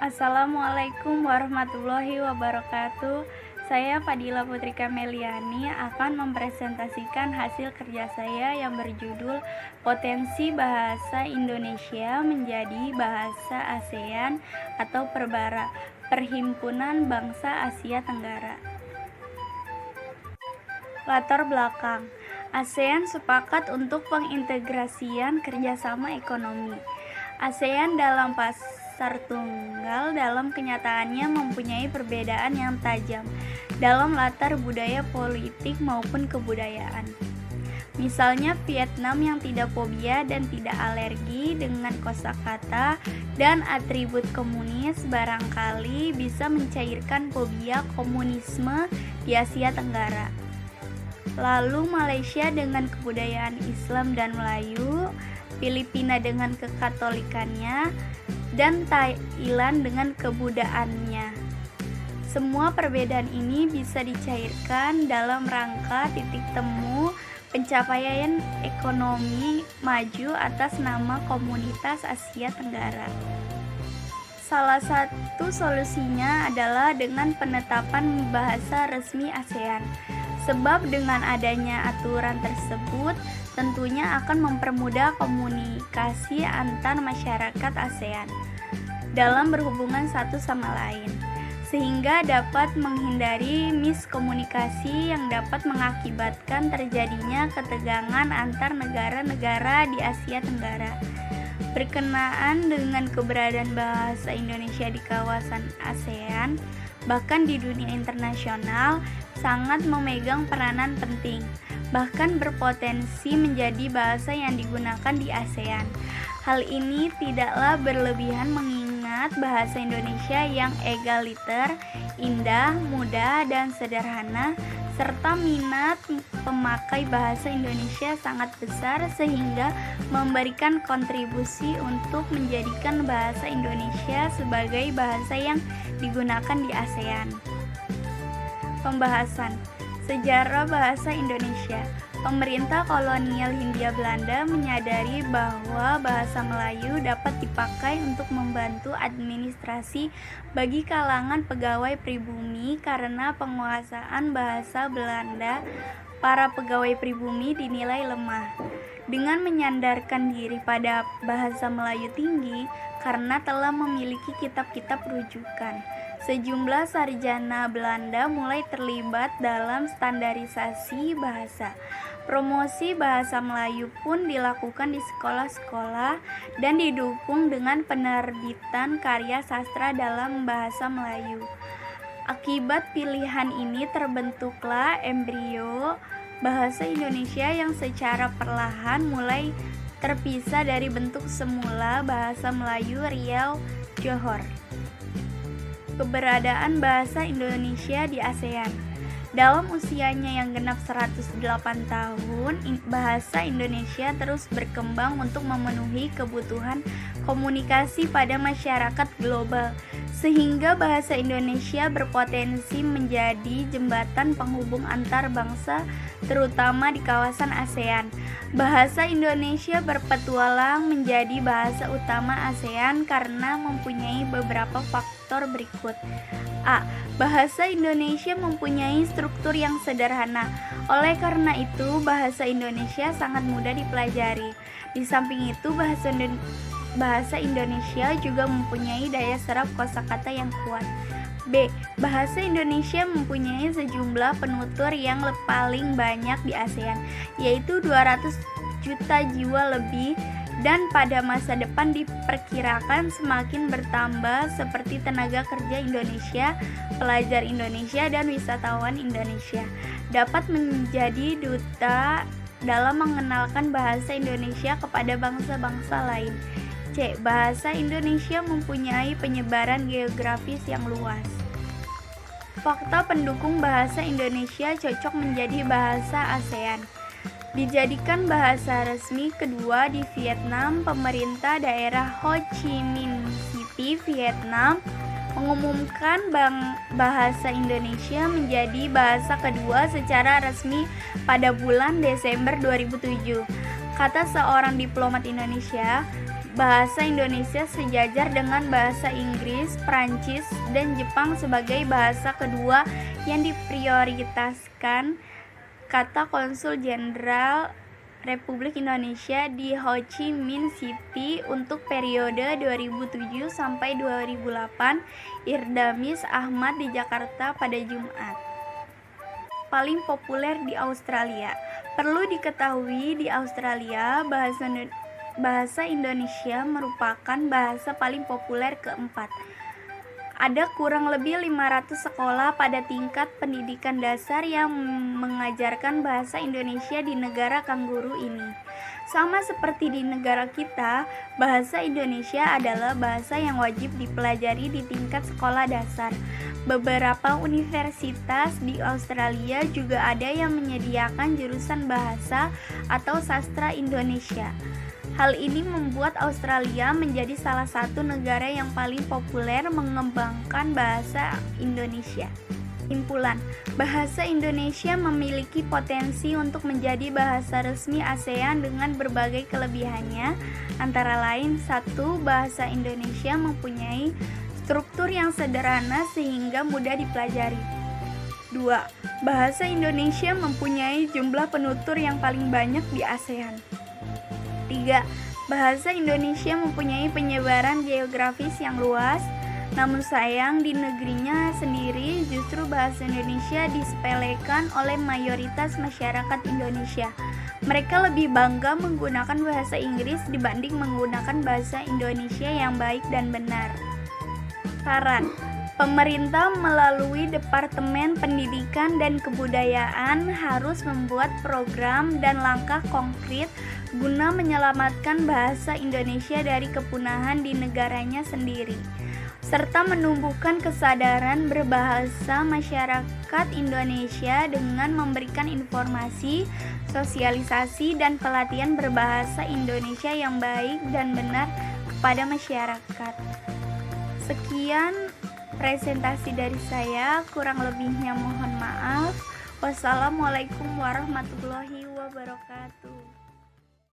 Assalamualaikum warahmatullahi wabarakatuh. Saya Fadila Putri Kameliani akan mempresentasikan hasil kerja saya yang berjudul Potensi Bahasa Indonesia Menjadi Bahasa ASEAN atau Perbara, Perhimpunan Bangsa Asia Tenggara. Latar belakang: ASEAN sepakat untuk pengintegrasian kerjasama ekonomi. ASEAN dalam pasar tunggal dalam kenyataannya mempunyai perbedaan yang tajam dalam latar budaya politik maupun kebudayaan. Misalnya Vietnam yang tidak fobia dan tidak alergi dengan kosakata dan atribut komunis barangkali bisa mencairkan fobia komunisme di Asia Tenggara. Lalu Malaysia dengan kebudayaan Islam dan Melayu, Filipina dengan kekatolikannya, dan Thailand dengan kebudayaannya. Semua perbedaan ini bisa dicairkan dalam rangka titik temu pencapaian ekonomi maju atas nama Komunitas Asia Tenggara. Salah satu solusinya adalah dengan penetapan bahasa resmi ASEAN. Sebab dengan adanya aturan tersebut tentunya akan mempermudah komunikasi antar masyarakat ASEAN dalam berhubungan satu sama lain, sehingga dapat menghindari miskomunikasi yang dapat mengakibatkan terjadinya ketegangan antar negara-negara di Asia Tenggara. Berkenaan dengan keberadaan bahasa Indonesia di kawasan ASEAN, bahkan di dunia internasional, sangat memegang peranan penting, bahkan berpotensi menjadi bahasa yang digunakan di ASEAN. Hal ini tidaklah berlebihan mengingat bahasa Indonesia yang egaliter, indah, mudah, dan sederhana, serta minat pemakai bahasa Indonesia sangat besar sehingga memberikan kontribusi untuk menjadikan bahasa Indonesia sebagai bahasa yang digunakan di ASEAN. Pembahasan sejarah bahasa Indonesia. Pemerintah kolonial Hindia Belanda menyadari bahwa bahasa Melayu dapat dipakai untuk membantu administrasi bagi kalangan pegawai pribumi. Karena penguasaan bahasa Belanda, para pegawai pribumi dinilai lemah. Dengan menyandarkan diri pada bahasa Melayu tinggi karena telah memiliki kitab-kitab rujukan, sejumlah sarjana Belanda mulai terlibat dalam standarisasi bahasa. Promosi bahasa Melayu pun dilakukan di sekolah-sekolah dan didukung dengan penerbitan karya sastra dalam bahasa Melayu. Akibat pilihan ini terbentuklah embrio bahasa Indonesia yang secara perlahan mulai terpisah dari bentuk semula bahasa Melayu Riau Johor. Keberadaan bahasa Indonesia di ASEAN. Dalam usianya yang genap 108 tahun, bahasa Indonesia terus berkembang untuk memenuhi kebutuhan komunikasi pada masyarakat global, sehingga bahasa Indonesia berpotensi menjadi jembatan penghubung antar bangsa, terutama di kawasan ASEAN. Bahasa Indonesia berpetualang menjadi bahasa utama ASEAN karena mempunyai beberapa faktor berikut. A. Bahasa Indonesia mempunyai struktur yang sederhana. Oleh karena itu, bahasa Indonesia sangat mudah dipelajari. Di samping itu, bahasa Indonesia juga mempunyai daya serap kosakata yang kuat. B. Bahasa Indonesia mempunyai sejumlah penutur yang paling banyak di ASEAN, yaitu 200 juta jiwa lebih, dan pada masa depan diperkirakan semakin bertambah seperti tenaga kerja Indonesia, pelajar Indonesia, dan wisatawan Indonesia dapat menjadi duta dalam mengenalkan bahasa Indonesia kepada bangsa-bangsa lain. C. Bahasa Indonesia mempunyai penyebaran geografis yang luas. Fakta pendukung bahasa Indonesia cocok menjadi bahasa ASEAN. Dijadikan bahasa resmi kedua di Vietnam, pemerintah daerah Ho Chi Minh City, Vietnam, mengumumkan bahasa Indonesia menjadi bahasa kedua secara resmi pada bulan Desember 2007. Kata seorang diplomat Indonesia, bahasa Indonesia sejajar dengan bahasa Inggris, Prancis, dan Jepang sebagai bahasa kedua yang diprioritaskan, kata Konsul Jenderal Republik Indonesia di Ho Chi Minh City untuk periode 2007 sampai 2008, Irdamis Ahmad di Jakarta pada Jumat. Paling populer di Australia. Perlu diketahui di Australia bahasa Indonesia merupakan bahasa paling populer keempat. Ada kurang lebih 500 sekolah pada tingkat pendidikan dasar yang mengajarkan bahasa Indonesia di negara kanguru ini. Sama seperti di negara kita, bahasa Indonesia adalah bahasa yang wajib dipelajari di tingkat sekolah dasar. Beberapa universitas di Australia juga ada yang menyediakan jurusan bahasa atau sastra Indonesia. Hal ini membuat Australia menjadi salah satu negara yang paling populer mengembangkan bahasa Indonesia. Simpulan, bahasa Indonesia memiliki potensi untuk menjadi bahasa resmi ASEAN dengan berbagai kelebihannya, antara lain: 1. Bahasa Indonesia mempunyai struktur yang sederhana sehingga mudah dipelajari. 2. Bahasa Indonesia mempunyai jumlah penutur yang paling banyak di ASEAN. 3. Bahasa Indonesia mempunyai penyebaran geografis yang luas. Namun sayang, di negerinya sendiri justru bahasa Indonesia disepelekan oleh mayoritas masyarakat Indonesia. Mereka lebih bangga menggunakan bahasa Inggris dibanding menggunakan bahasa Indonesia yang baik dan benar. Saran, pemerintah melalui Departemen Pendidikan dan Kebudayaan harus membuat program dan langkah konkret guna menyelamatkan bahasa Indonesia dari kepunahan di negaranya sendiri, serta menumbuhkan kesadaran berbahasa masyarakat Indonesia dengan memberikan informasi, sosialisasi, dan pelatihan berbahasa Indonesia yang baik dan benar kepada masyarakat. Sekian presentasi dari saya, kurang lebihnya mohon maaf. Wassalamualaikum warahmatullahi wabarakatuh.